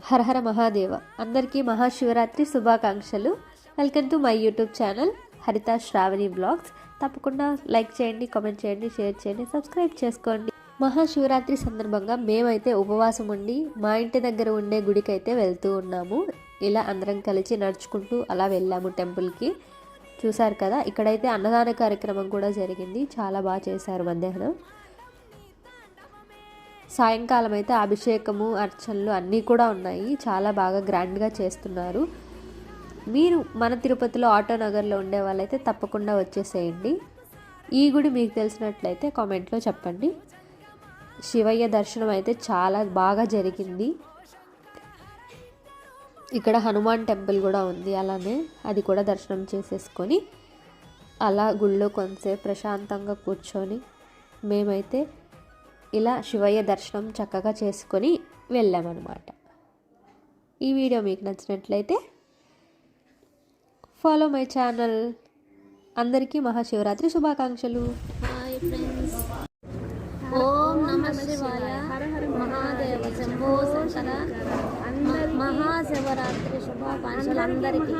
హర హర మహాదేవ. అందరికీ మహాశివరాత్రి శుభాకాంక్షలు. Welcome to my YouTube channel హరిత శ్రావణి బ్లాగ్స్. తప్పకుండా లైక్ చేయండి, కామెంట్ చేయండి, షేర్ చేయండి, సబ్స్క్రైబ్ చేసుకోండి. మహాశివరాత్రి సందర్భంగా మేమైతే ఉపవాసం ఉండి మా ఇంటి దగ్గర ఉండే గుడికి అయితే వెళ్తూ ఉన్నాము. ఇలా అందరం కలిసి నడుచుకుంటూ అలా వెళ్ళాము టెంపుల్కి. చూసారు కదా, ఇక్కడైతే అన్నదాన కార్యక్రమం కూడా జరిగింది. చాలా బాగా చేశారు. మధ్యాహ్నం సాయంకాలం అయితే అభిషేకము, అర్చనలు అన్నీ కూడా ఉన్నాయి. చాలా బాగా గ్రాండ్గా చేస్తున్నారు. మీరు మన తిరుపతిలో ఆటో నగర్లో ఉండే వాళ్ళైతే తప్పకుండా వచ్చేసేయండి. ఈ గుడి మీకు తెలిసినట్లయితే కామెంట్లో చెప్పండి. శివయ్య దర్శనం అయితే చాలా బాగా జరిగింది. ఇక్కడ హనుమాన్ టెంపుల్ కూడా ఉంది. అలానే అది కూడా దర్శనం చేసేసుకొని అలా గుళ్ళో కొంతసేపు ప్రశాంతంగా కూర్చొని మేమైతే ఇలా శివయ్య దర్శనం చక్కగా చేసుకొని వెళ్ళామన్నమాట. ఈ వీడియో మీకు నచ్చినట్లయితే ఫాలో మై ఛానల్. అందరికీ మహాశివరాత్రి శుభాకాంక్షలు. హాయ్ ఫ్రెండ్స్, ఓం నమః శివాయ, మహాదేవ శంభో శంకర. మహాశివరాత్రి శుభాకాంక్షలు అందరికీ.